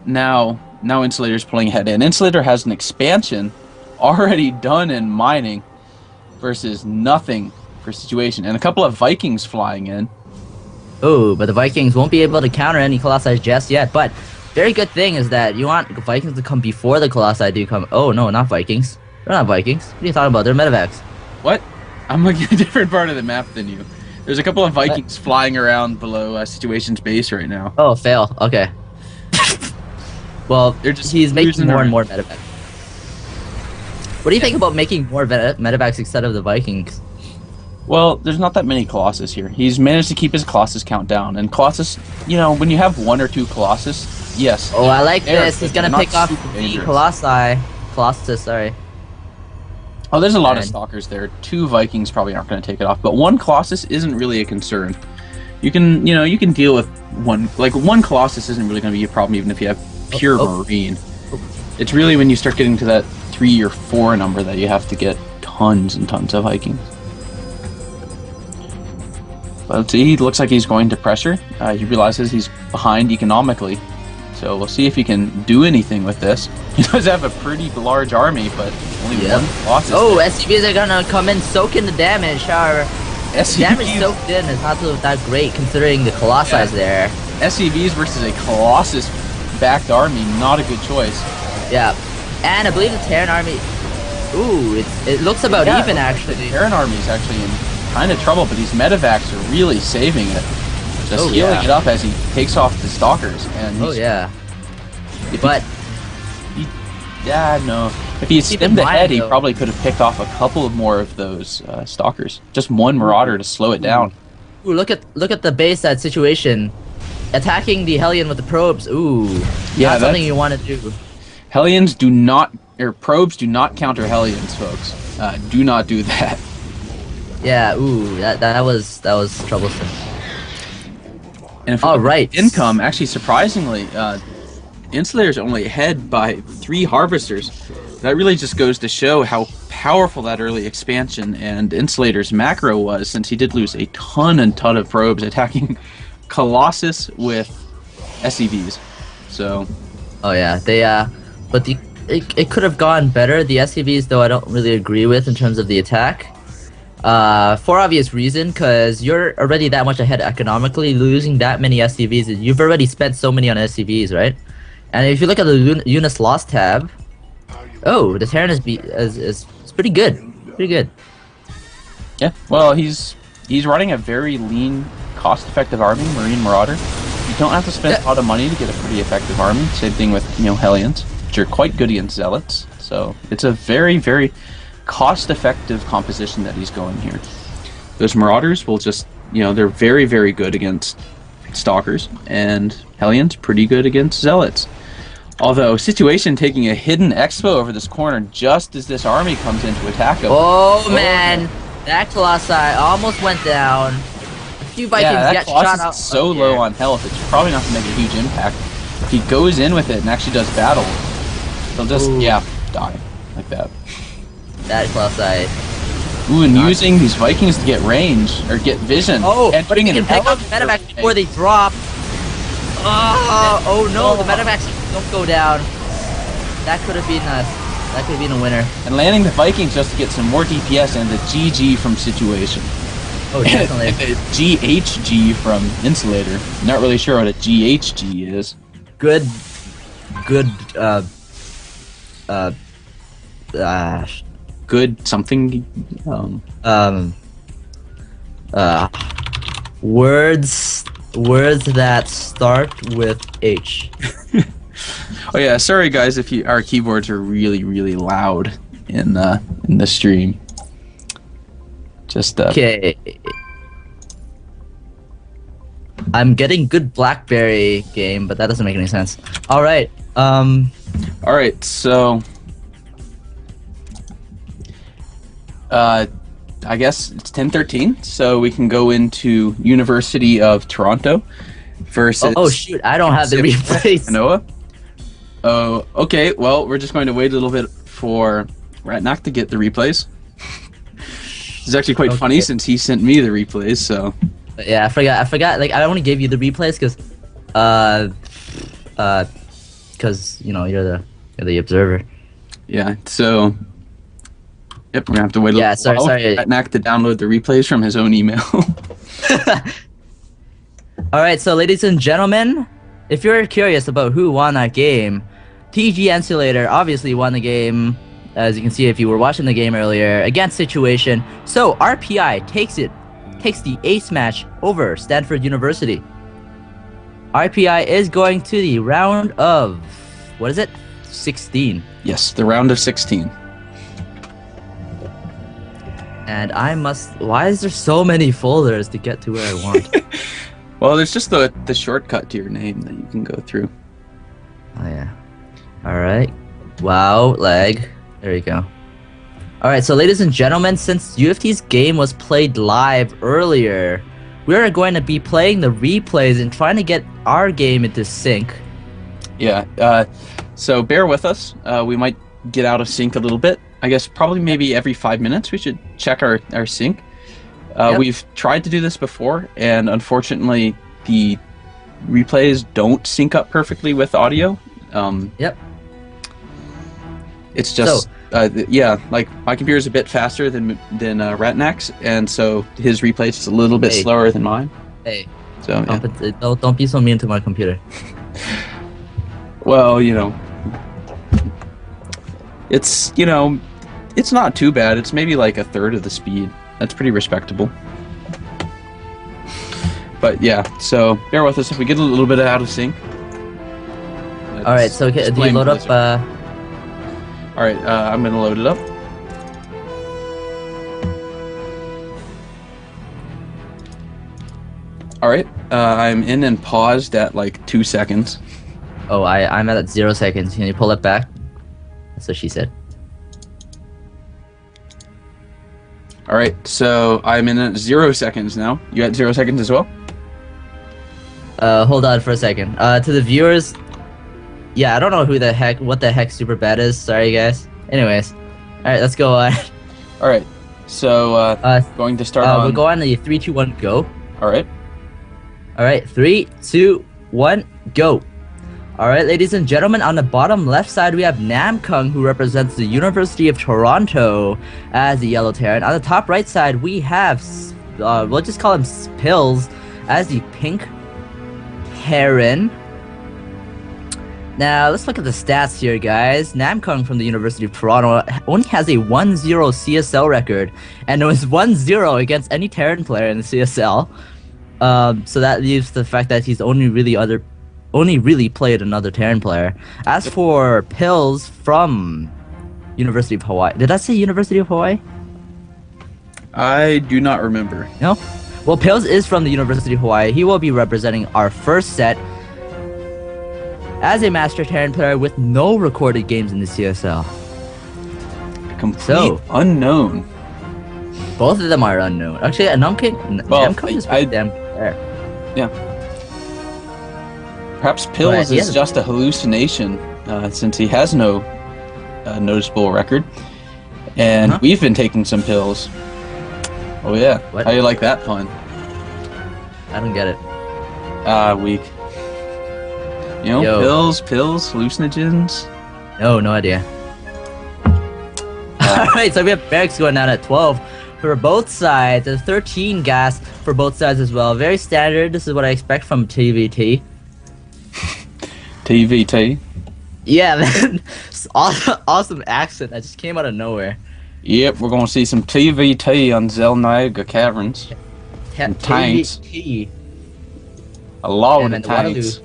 Now Insulator's pulling ahead, and Insulator has an expansion already done in mining versus nothing for Situation, and a couple of Vikings flying in. Oh, but the Vikings won't be able to counter any Colossi just yet. But very good thing is that you want Vikings to come before the Colossi do come. Oh no, not Vikings. They're not Vikings. What are you talking about? They're medevacs. What? I'm looking at a different part of the map than you. There's a couple of Vikings flying around below Situation's base right now. Oh, fail. Okay. Well, he's making more and more medevacs. What do you think about making more medevacs instead of the Vikings? Well, there's not that many Colossus here. He's managed to keep his Colossus count down. And Colossus, you know, when you have 1 or 2 Colossus, yes. Oh, I like this. He's gonna pick off the Colossus, sorry. Oh, there's a lot of Stalkers there. 2 Vikings probably aren't going to take it off. But 1 Colossus isn't really a concern. You can deal with one Colossus isn't really going to be a problem even if you have pure Marine. It's really when you start getting to that 3 or 4 number that you have to get tons and tons of Vikings. But he looks like he's going to pressure. He realizes he's behind economically. So we'll see if he can do anything with this. He does have a pretty large army, but only 1 Colossus. Oh, SCVs are gonna come in, soak in the damage. However, damage soaked in is not that great considering the Colossi is there. SCVs versus a Colossus-backed army, not a good choice. Yeah, and I believe the Terran army. Ooh, it looks about even actually. The Terran army is actually in kind of trouble, but these medevacs are really saving it. Just healing it up as he takes off the Stalkers. And if he had stemmed ahead, he probably could have picked off a couple of more of those Stalkers. Just 1 Marauder to slow it down. Ooh, look at the base that Situation. Attacking the Hellion with the probes. Ooh, yeah, that's something you want to do. Hellions do not, or probes do not counter Hellions, folks. Do not do that. Yeah, ooh, that was troublesome. And if income, actually surprisingly, Insulator's only ahead by 3 Harvesters. That really just goes to show how powerful that early expansion and Insulator's macro was, since he did lose a ton of probes attacking Colossus with SCVs. So. Oh yeah, but it could have gone better. The SCVs, though, I don't really agree with in terms of the attack. For obvious reason, because you're already that much ahead economically. Losing that many SCVs, you've already spent so many on SCVs, right? And if you look at the units lost tab, oh, the Terran is pretty good, Yeah, well, he's running a very lean, cost-effective army, Marine Marauder. You don't have to spend a lot of money to get a pretty effective army. Same thing with Hellions, which are quite good against Zealots. So it's a very, very cost-effective composition that he's going here. Those Marauders will just, they're very, very good against Stalkers, and Hellions pretty good against Zealots. Although Situation taking a hidden expo over this corner just as this army comes in to attack him. Oh man, that Colossi almost went down. A few Vikings get shot out. So low on health, it's probably not going to make a huge impact. If he goes in with it and actually does battle, he'll just die like that. That Colossi. Ooh, and using these Vikings to get range or get vision. Oh, but he can pick up the medevacs before they drop. Oh no, the medevacs don't go down. That could have been that could have been a winner. And landing the Vikings just to get some more DPS and the GG from Situation. Oh, definitely. And the GHG from Insulator. Not really sure what a GHG is. Good, good something. Words that start with H. Oh yeah, sorry guys if our keyboards are really, really loud in the stream. Just okay. I'm getting good BlackBerry game, but that doesn't make any sense. All right. All right. So. I guess it's 10:13, so we can go into University of Toronto versus. Oh shoot! I don't have the replays. Noah. Oh, okay. Well, we're just going to wait a little bit for Ratnack to get the replays. It's actually quite funny since he sent me the replays. So. Yeah, I forgot. Like, I don't want to give you the replays because, because you're the observer. Yeah. So. Yep, we're gonna have to wait a little while sorry. for Knack to download the replays from his own email. Alright, so ladies and gentlemen, if you're curious about who won that game, TG Insulator obviously won the game, as you can see if you were watching the game earlier, against Situation. So RPI takes the ace match over Stanford University. RPI is going to the round of, what is it? 16. Yes, the round of 16. And why is there so many folders to get to where I want? Well, there's just the shortcut to your name that you can go through. Oh yeah. Alright. Wow, lag. There you go. Alright, so ladies and gentlemen, since UFT's game was played live earlier, we are going to be playing the replays and trying to get our game into sync. Yeah, so bear with us. We might get out of sync a little bit. I guess probably maybe every 5 minutes we should check our sync. Yep. We've tried to do this before, and unfortunately the replays don't sync up perfectly with audio. Yep. It's just, yeah, like my computer is a bit faster than Ratnack's, and so his replay is just a little bit slower than mine. Hey, so yeah. don't be so mean to my computer. Well, it's it's not too bad. It's maybe like a third of the speed. That's pretty respectable. But yeah, so bear with us if we get a little bit out of sync. All right, so do you load up? All right, I'm gonna load it up. All right, I'm in and paused at like 2 seconds. Oh, I'm at 0 seconds. Can you pull it back? That's what she said. All right, so I'm in at 0 seconds now. You at 0 seconds as well? Hold on for a second. To the viewers, yeah, I don't know what the heck super bad is. Sorry, guys. Anyways, all right, let's go on. All right, so going to start on. We'll go on the 3, 2, 1, go. All right. All right, 3, 2, 1, go. All right, ladies and gentlemen, on the bottom left side, we have Namkung, who represents the University of Toronto as the yellow Terran. On the top right side, we have, we'll just call him Pills, as the pink Terran. Now, let's look at the stats here, guys. Namkung from the University of Toronto only has a 1-0 CSL record, and it was 1-0 against any Terran player in the CSL. So that leaves the fact that he's only really played another Terran player. As for Pills from University of Hawaii, did I say University of Hawaii? I do not remember. No? Well, Pills is from the University of Hawaii. He will be representing our first set as a Master Terran player with no recorded games in the CSL. Complete unknown. Both of them are unknown. Actually, Namkung is pretty damn fair. Yeah. Perhaps Pills is just a hallucination, since he has no noticeable record. And we've been taking some pills. Oh yeah. What? How do you like that pun? I don't get it. Weak. Pills, hallucinogens. No idea. Alright, so we have Barracks going down at 12 for both sides, and 13 gas for both sides as well. Very standard. This is what I expect from TVT. TVT? Yeah, man. Awesome accent that just came out of nowhere. Yep, we're going to see some TVT on Zell Niagara Caverns. Tanks. TVT. A lot of the tanks.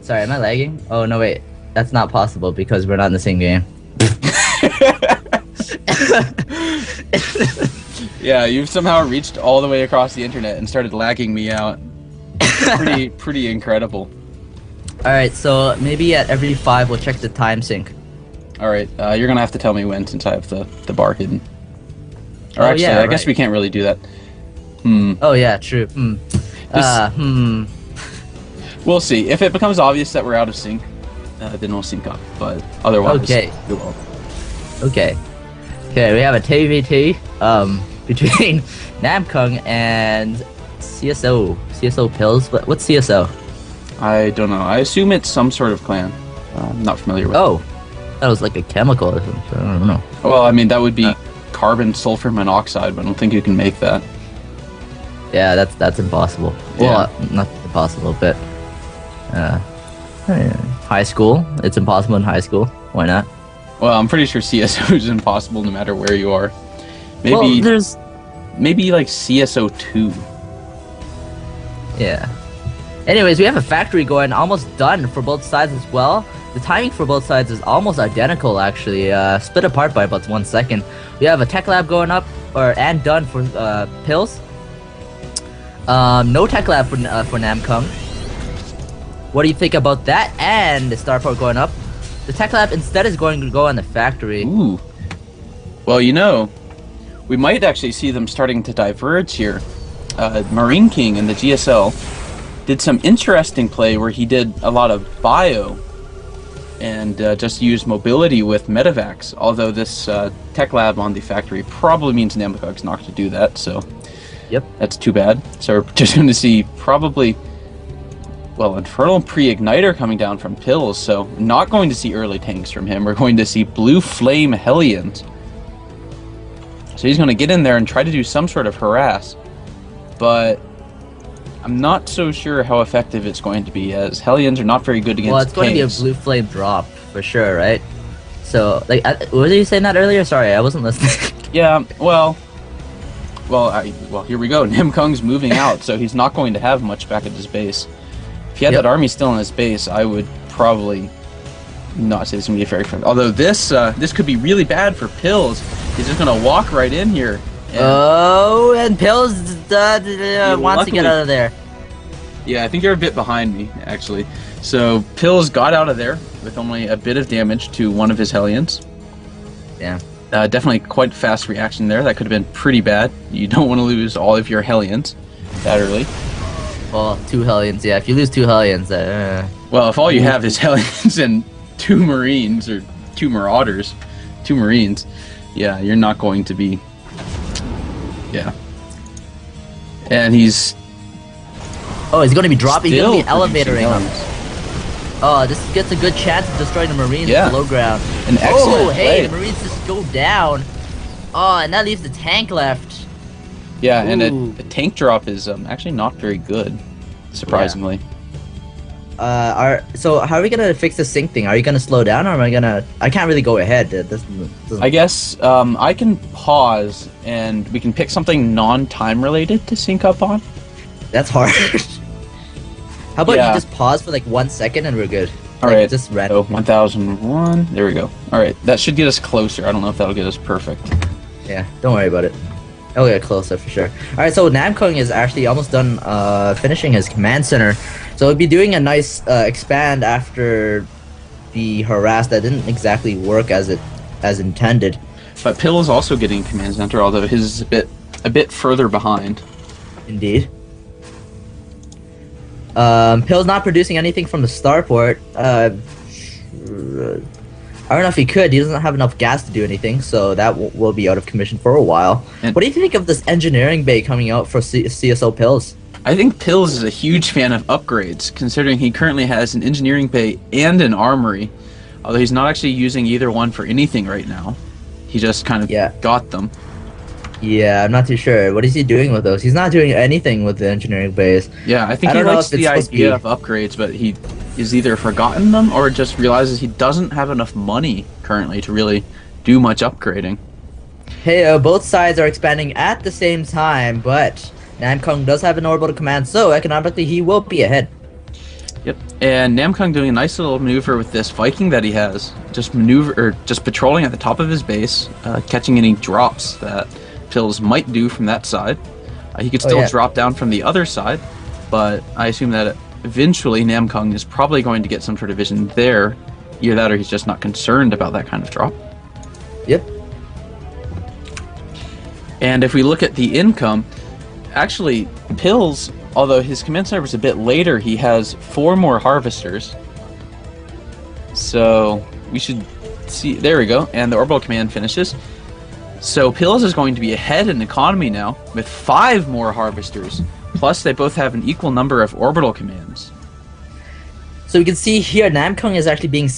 Sorry, am I lagging? Oh, no, wait. That's not possible because we're not in the same game. Yeah, you've somehow reached all the way across the internet and started lagging me out. Pretty incredible. Alright, so maybe at every 5 we'll check the time sync. Alright, you're gonna have to tell me when since I have the bar hidden. Or actually, yeah, I guess we can't really do that. Oh yeah, true. We'll see. If it becomes obvious that we're out of sync, then we'll sync up. But otherwise, okay. We won't. Okay, we have a TVT between Namkung and CSO Pills. What's CSO? I don't know. I assume it's some sort of clan. I'm not familiar with. Oh, that was like a chemical or something. I don't know. Well, I mean, that would be carbon sulfur monoxide, but I don't think you can make that. Yeah, that's impossible. Yeah. Well, not impossible, but high school. It's impossible in high school. Why not? Well, I'm pretty sure CSO is impossible no matter where you are. Maybe Well, there's maybe like CSO2. yeah. Anyways, we have a factory going, almost done for both sides as well. The timing for both sides is almost identical, actually. Split apart by about 1 second. We have a tech lab going up and done for pills. No tech lab for Namkung. What do you think about that? And the starport going up. The tech lab instead is going to go on the factory. Ooh. Well, you know, we might actually see them starting to diverge here. Marine King in the GSL did some interesting play where he did a lot of bio and just used mobility with medevacs. Although this tech lab on the factory probably means Namkung's not going to do that, so Yep. that's too bad. So we're just going to see probably, well, Infernal Pre-Igniter coming down from Pills, so not going to see early tanks from him. We're going to see Blue Flame Hellions. So he's going to get in there and try to do some sort of harass, but I'm not so sure how effective it's going to be, as Hellions are not very good against Well, it's going to be a tanks. blue flame drop for sure, right? So, like, was you saying that earlier? Sorry, I wasn't listening. Yeah, well, here we go. Namkung's moving out, so he's not going to have much back at his base. If he had Yep. that army still in his base, I would probably not say it's going to be very fun. Although this could be really bad for Pills. He's just going to walk right in here. And Oh, and Pills wants to get luckily- out of there. yeah, I think you're a bit behind me, actually. So Pills got out of there with only a bit of damage to one of his Hellions. Yeah. Definitely quite fast reaction there. That could have been pretty bad. You don't want to lose all of your Hellions that early. Well, 2 Hellions, yeah. If you lose 2 Hellions, Well, if all you have is Hellions and 2 Marines, or 2 Marauders, 2 Marines, yeah, you're not going to be... Yeah. And he's oh, he's going to be dropping. He's going to still be producing elevatoring up. Hellions. Oh, this gets a good chance of destroying the Marines Yeah. below ground. An excellent Oh, hey, play. the Marines just go down. Oh, and that leaves the tank left. Yeah, and Ooh. a tank drop is actually not very good, surprisingly. So how are we gonna fix the sync thing? Are you gonna slow down, or am I gonna? I can't really go ahead. It doesn't. I guess I can pause and we can pick something non-time related to sync up on. That's hard. How about Yeah. you just pause for like 1 second and we're good? All Like, right, just so random. 1001. There we go. All right, that should get us closer. I don't know if that'll get us perfect. Yeah, don't worry about it. I'll get closer for sure. All right, so Namkung is actually almost done finishing his command center. So he'll be doing a nice expand after the harass that didn't exactly work as intended. But Pill is also getting command center, although his is a bit further behind. Indeed. Pill's not producing anything from the starport. I don't know if he could. He doesn't have enough gas to do anything, so that will be out of commission for a while. And- What do you think of this engineering bay coming out for CSO Pills? I think Pills is a huge fan of upgrades, considering he currently has an engineering bay and an armory, although he's not actually using either one for anything right now. He just kind of Yeah. got them. Yeah, I'm not too sure. What is he doing with those? He's not doing anything with the engineering bays. Yeah, I think I he don't know likes if it's the supposed to idea be- of upgrades, but he is either forgotten them or just realizes he doesn't have enough money currently to really do much upgrading. Hey, both sides are expanding at the same time, but Namkung does have an orbital command, so economically he will be ahead. Yep, and Namkung doing a nice little maneuver with this Viking that he has, just patrolling at the top of his base, catching any drops that Pills might do from that side. He could still yeah. drop down from the other side, but I assume that eventually Namkung is probably going to get some sort of vision there. Either that or he's just not concerned about that kind of drop. Yep. And if we look at the income, actually, Pills, although his command center is a bit later, he has 4 more harvesters. So we should see. There we go. And the orbital command finishes. So Pills is going to be ahead in economy now with 5 more harvesters. Plus, they both have an equal number of orbital commands. So we can see here Namkung is actually being